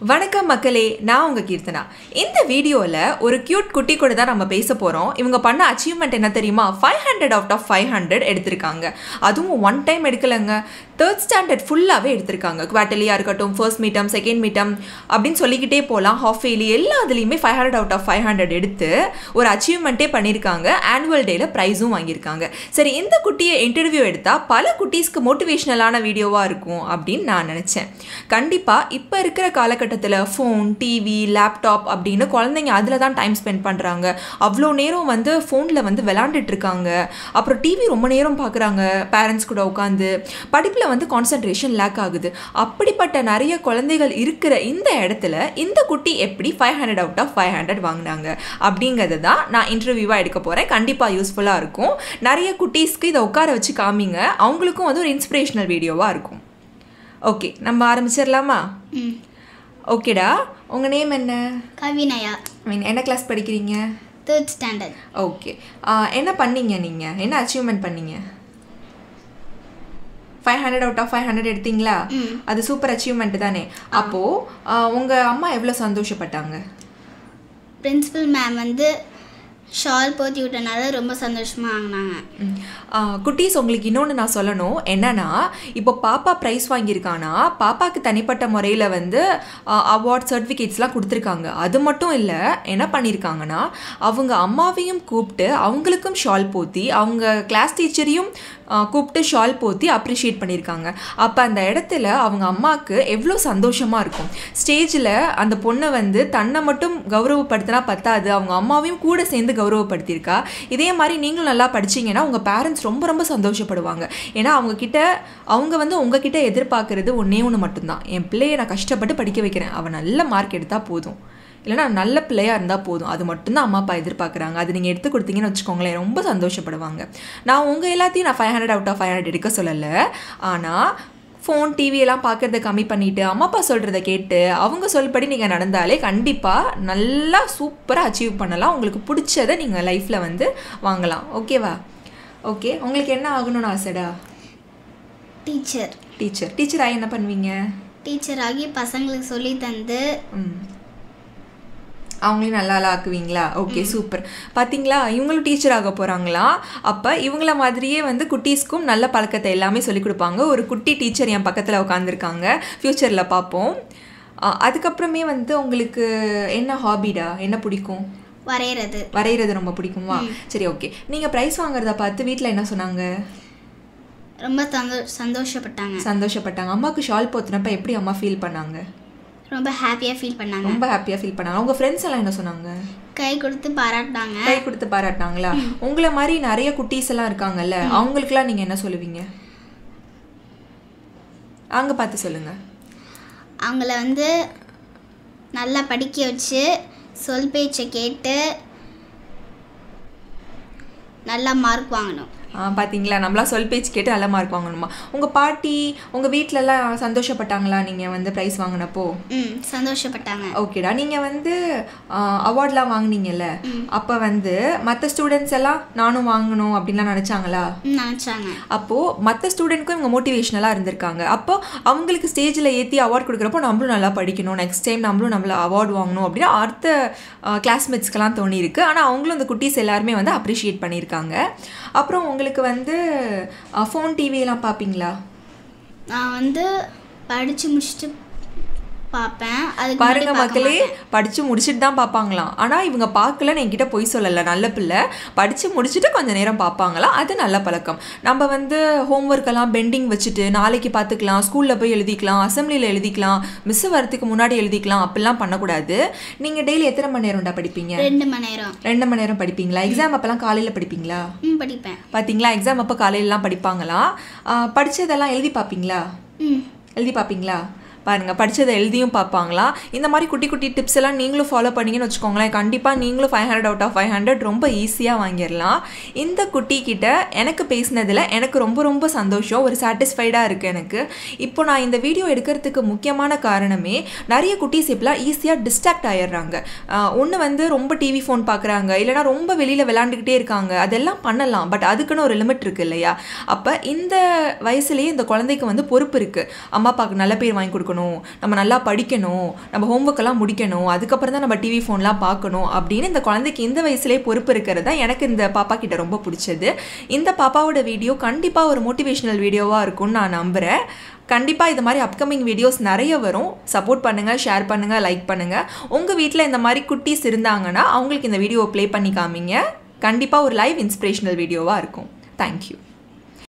வணக்கம் மக்களே, நான் உங்கள் கீர்த்தனா. இந்த வீடியோவில் ஒரு க்யூட் குட்டி கூட தான் நம்ம பேச போகிறோம். இவங்க பண்ண அச்சீவ்மெண்ட் என்ன தெரியுமா? 500 அவுட் ஆஃப் 500 எடுத்திருக்காங்க. அதுவும் ஒன் டைம் எடுக்கலைங்க, 3rd ஸ்டாண்டர்ட் ஃபுல்லாகவே எடுத்திருக்காங்க. குவார்ட்டர்லியாக இருக்கட்டும், ஃபர்ஸ்ட் மீட்டம், செகண்ட் மீட்டம் அப்படின்னு சொல்லிக்கிட்டே போகலாம். ஹாஃப் இயர்லி எல்லா இதுலேயுமே 500 அவுட் ஆஃப் 500 எடுத்து ஒரு அச்சீவ்மெண்ட்டே பண்ணியிருக்காங்க. ஆனுவல் டேயில் ப்ரைஸும் வாங்கியிருக்காங்க. சரி, இந்த குட்டியை இன்டர்வியூ எடுத்தால் பல குட்டீஸ்க்கு மோட்டிவேஷ்னலான வீடியோவாக இருக்கும் அப்படின்னு நான் நினச்சேன். கண்டிப்பாக இப்போ இருக்கிற காலகட்டத்தில் ஃபோன், டிவி, லேப்டாப் அப்படின்னு குழந்தைங்க அதில் தான் டைம் ஸ்பெண்ட் பண்ணுறாங்க. அவ்வளோ நேரம் ஃபோனில் விளாண்டுட்டு இருக்காங்க. அப்புறம் டிவி ரொம்ப நேரம் பார்க்குறாங்க பேரண்ட்ஸ் கூட உட்காந்து. படிப்பில் கான்சன்ட்ரேஷன் லேக் ஆகுது. அப்படிப்பட்ட நிறைய குழந்தைகள் இருக்கிற இந்த இடத்துல இந்த குட்டி எப்படி 500 அவுட் ஆஃப் 500 வாங்கினாங்க அப்படிங்கிறது தான் நான் இன்டர்வியூவாக எடுக்க போகிறேன். கண்டிப்பாக யூஸ்ஃபுல்லாக இருக்கும். நிறைய குட்டீஸ்க்கு இதை உட்கார வச்சு காமிங்க. அவங்களுக்கும் ஒரு இன்ஸ்பிரேஷனல் வீடியோவாக இருக்கும். ஓகே, நம்ம ஆரம்பிச்சிடலாமா? ஓகேடா, உங்கள் நேம் என்ன? கவினயா. என்ன கிளாஸ் படிக்கிறீங்க? 3rd standard. ஓகே, என்ன பண்ணீங்க நீங்கள்? என்ன அச்சீவ்மெண்ட் பண்ணீங்க? 500 அவுட் ஆஃப் 500 எடுத்தீங்களா? அது சூப்பர் அச்சீவ்மெண்ட் தானே. அப்போது உங்கள் அம்மா எவ்வளோ சந்தோஷப்பட்டாங்க? பிரின்சிபல் மேம் ஷால் போத்தி விட்டனால ரொம்ப சந்தோஷமாக வாங்கினாங்க. குட்டீஸ், உங்களுக்கு இன்னொன்று நான் சொல்லணும். என்னன்னா, இப்போ பாப்பா ப்ரைஸ் வாங்கியிருக்கானா, பாப்பாவுக்கு தனிப்பட்ட முறையில் அவார்ட் சர்டிஃபிகேட்ஸ்லாம் கொடுத்துருக்காங்க. அது மட்டும் இல்லை, என்ன பண்ணியிருக்காங்கன்னா, அவங்க அம்மாவையும் கூப்பிட்டு அவங்களுக்கும் ஷால் போத்தி, அவங்க கிளாஸ் டீச்சரையும் கூப்பிட்டு ஷால் போத்தி அப்ரிஷியேட் பண்ணியிருக்காங்க. அப்போ அந்த இடத்துல அவங்க அம்மாவுக்கு எவ்வளோ சந்தோஷமாக இருக்கும். ஸ்டேஜில் அந்த பொண்ணை தன்னை மட்டும் கௌரவப்படுத்தினா பத்தாது, அவங்க அம்மாவையும் கூட சேர்ந்து கௌரவப்படுத்தியிருக்கா. இதே மாதிரி நீங்களும் நல்லா படிச்சிங்கன்னா உங்கள் பேரண்ட்ஸ் ரொம்ப ரொம்ப சந்தோஷப்படுவாங்க. ஏன்னா அவங்க உங்ககிட்ட எதிர்பார்க்குறது ஒன்றே ஒன்று மட்டும்தான். என் பிள்ளையை நான் கஷ்டப்பட்டு படிக்க வைக்கிறேன், அவன் நல்ல மார்க் எடுத்தால் போதும், இல்லைனா நல்ல பிள்ளையாக இருந்தால் போதும். அது மட்டும்தான் அம்மா அப்பா எதிர்பார்க்குறாங்க. அது நீங்கள் எடுத்து கொடுத்தீங்கன்னு வச்சுக்கோங்களேன், ரொம்ப சந்தோஷப்படுவாங்க. நான் உங்கள் எல்லாத்தையும் நான் 500 அவுட் ஆஃப் 500 எடுக்க சொல்லலை. ஆனால் ஃபோன், டிவியெல்லாம் பார்க்குறத கம்மி பண்ணிவிட்டு அம்மா அப்பா சொல்கிறத கேட்டு அவங்க சொல்படி நீங்கள் நடந்தாலே கண்டிப்பாக நல்லா சூப்பராக அச்சீவ் பண்ணலாம். உங்களுக்கு பிடிச்சதை நீங்கள் லைஃப்பில் வாங்கலாம். ஓகேவா? ஓகே, உங்களுக்கு என்ன ஆகணும்னு ஆசைடா? டீச்சர். டீச்சராக என்ன பண்ணுவீங்க? டீச்சராகி பசங்களுக்கு சொல்லி தந்து அவங்களையும் நல்லா ஆக்குவீங்களா? Okay, super. பார்த்தீங்களா, இவங்களும் டீச்சர் ஆக போகிறாங்களா? அப்போ இவங்கள மாதிரியே குட்டீஸ்க்கும் நல்ல பழக்கத்தை எல்லாமே சொல்லிக் கொடுப்பாங்க. ஒரு குட்டி டீச்சர் என் பக்கத்தில் உட்காந்துருக்காங்க. ஃப்யூச்சரில் பார்ப்போம். அதுக்கப்புறமே உங்களுக்கு என்ன ஹாபிடா? என்ன பிடிக்கும்? வரைகிறது ரொம்ப பிடிக்குமா? சரி, ஓகே. நீங்கள் ப்ரைஸ் வாங்குறத பார்த்து வீட்டில் என்ன சொன்னாங்க? ரொம்ப சந்தோஷப்பட்டாங்க. அம்மாவுக்கு ஷால் போத்துனப்ப எப்படி அம்மா ஃபீல் பண்ணாங்க? ரொம்ப ஹாப்பியாக ஃபீல் பண்ணாங்க. உங்கள் ஃப்ரெண்ட்ஸ் எல்லாம் என்ன சொன்னாங்க? கை கொடுத்து பாராட்டினாங்களா? உங்களை மாதிரி நிறைய குட்டீஸ் எல்லாம் இருக்காங்கல்ல, அவங்களுக்குலாம் நீங்கள் என்ன சொல்லுவீங்க? அங்கே பார்த்து சொல்லுங்க. அவங்கள நல்லா படிக்க வச்சு சொல் பேச்சை கேட்டு நல்லா மார்க் வாங்கணும். பார்த்தீங்களா, நம்மளா சொல் பேச்சு கேட்டு நல்ல மார்க் வாங்கணுமா? உங்கள் பாட்டி உங்கள் வீட்டிலலாம் சந்தோஷப்பட்டாங்களா நீங்கள் ப்ரைஸ் வாங்கினப்போ? சந்தோஷப்பட்டாங்க. ஓகேடா, நீங்கள் அவார்ட்லாம் வாங்கினீங்கல்ல, அப்போ மற்ற ஸ்டூடெண்ட்ஸ் எல்லாம் நானும் வாங்கணும் அப்படின்லாம் நினச்சாங்களா? அப்போது மற்ற ஸ்டூடெண்ட்க்கும் இவங்க மோட்டிவேஷ்னலாக இருந்திருக்காங்க. அப்போ அவங்களுக்கு ஸ்டேஜில் ஏற்றி அவார்ட் கொடுக்குறப்போ நம்மளும் நல்லா படிக்கணும், நெக்ஸ்ட் டைம் நம்மள அவார்டு வாங்கணும் அப்படின்னு அடுத்த கிளாஸ்மேட்ஸ்க்கெல்லாம் தோணியிருக்கு. ஆனால் அவங்களும் அந்த குட்டீஸ் எல்லாருமே அப்ரிஷியேட் பண்ணியிருக்காங்க. அப்புறம் உங்களுக்கு ஃபோன், டிவியெல்லாம் பார்ப்பீங்களா? நான் படித்து முடிச்சுட்டு பார்ப்பேன். அது பாருங்க மக்களே, படித்து முடிச்சுட்டு தான் பார்ப்பாங்களாம். ஆனால் இவங்க பார்க்கலன்னு என்கிட்ட பொய் சொல்லலை. நல்ல பிள்ளை, படித்து முடிச்சுட்டு கொஞ்சம் நேரம் பார்ப்பாங்களாம். அது நல்ல பழக்கம். நம்ம ஹோம்ஒர்க்கெல்லாம் பெண்டிங் வச்சுட்டு நாளைக்கு பார்த்துக்கலாம், ஸ்கூலில் போய் எழுதிக்கலாம், அசம்பிளியில் எழுதிக்கலாம், மிஸ் வரத்துக்கு முன்னாடி எழுதிக்கலாம், அப்படிலாம் பண்ணக்கூடாது. நீங்கள் டெய்லி எத்தனை மணி நேரம்டா படிப்பீங்க? 2 மணி நேரம் படிப்பீங்களா? எக்ஸாம் அப்போல்லாம் காலையில் படிப்பீங்களா? படிப்பேன். பார்த்தீங்களா, எக்ஸாம் அப்போ காலையிலலாம் படிப்பாங்களாம். படித்ததெல்லாம் எழுதி பார்ப்பீங்களா? பாருங்கள், படித்ததை எழுதியும் பார்ப்பாங்களாம். இந்த மாதிரி குட்டி குட்டி டிப்ஸ் எல்லாம் நீங்களும் ஃபாலோ பண்ணிங்கன்னு வச்சுக்கோங்களேன், கண்டிப்பாக நீங்களும் 500 அவுட் ஆஃப் 500 ரொம்ப ஈஸியாக வாங்கிடலாம். இந்த குட்டிக்கிட்ட எனக்கு பேசினதில் எனக்கு ரொம்ப ரொம்ப சந்தோஷம், ஒரு சாட்டிஸ்ஃபைடாக இருக்குது எனக்கு. இப்போ நான் இந்த வீடியோ எடுக்கிறதுக்கு முக்கியமான காரணமே, நிறைய குட்டீஸ் இப்போலாம் ஈஸியாக டிஸ்ட்ராக்ட் ஆகிடுறாங்க. ஒன்று ரொம்ப டிவி ஃபோன் பார்க்குறாங்க, இல்லைனா ரொம்ப வெளியில் விளாண்டுக்கிட்டே இருக்காங்க. அதெல்லாம் பண்ணலாம், பட் அதுக்குன்னு ஒரு லிமிட் இருக்குது இல்லையா? அப்போ இந்த வயசுலேயே இந்த குழந்தைக்கு பொறுப்பு இருக்குது. அம்மா அப்பாவுக்கு நல்ல பேர் வாங்கி கொடுக்கணும், கொடுக்கணும், நம்ம நல்லா படிக்கணும், நம்ம ஹோம்ஒர்க்கெல்லாம் முடிக்கணும், அதுக்கப்புறம் தான் நம்ம டிவி ஃபோன்லாம் பார்க்கணும் அப்படின்னு இந்த குழந்தைக்கு இந்த வயசுலேயே பொறுப்பு இருக்கிறது தான் எனக்கு இந்த பாப்பா கிட்ட ரொம்ப பிடிச்சது. இந்த பாப்பாவோட வீடியோ கண்டிப்பாக ஒரு மோட்டிவேஷ்னல் வீடியோவாக இருக்கும்னு நான் நம்புகிறேன். கண்டிப்பாக இது மாதிரி அப்கமிங் வீடியோஸ் நிறைய வரும். சப்போர்ட் பண்ணுங்கள், ஷேர் பண்ணுங்கள், லைக் பண்ணுங்கள். உங்கள் வீட்டில் இந்த மாதிரி குட்டீஸ் இருந்தாங்கன்னா அவங்களுக்கு இந்த வீடியோவை ப்ளே பண்ணி காமிங்க. கண்டிப்பாக ஒரு லைவ் இன்ஸ்பிரேஷனல் வீடியோவாக இருக்கும். தேங்க்யூ.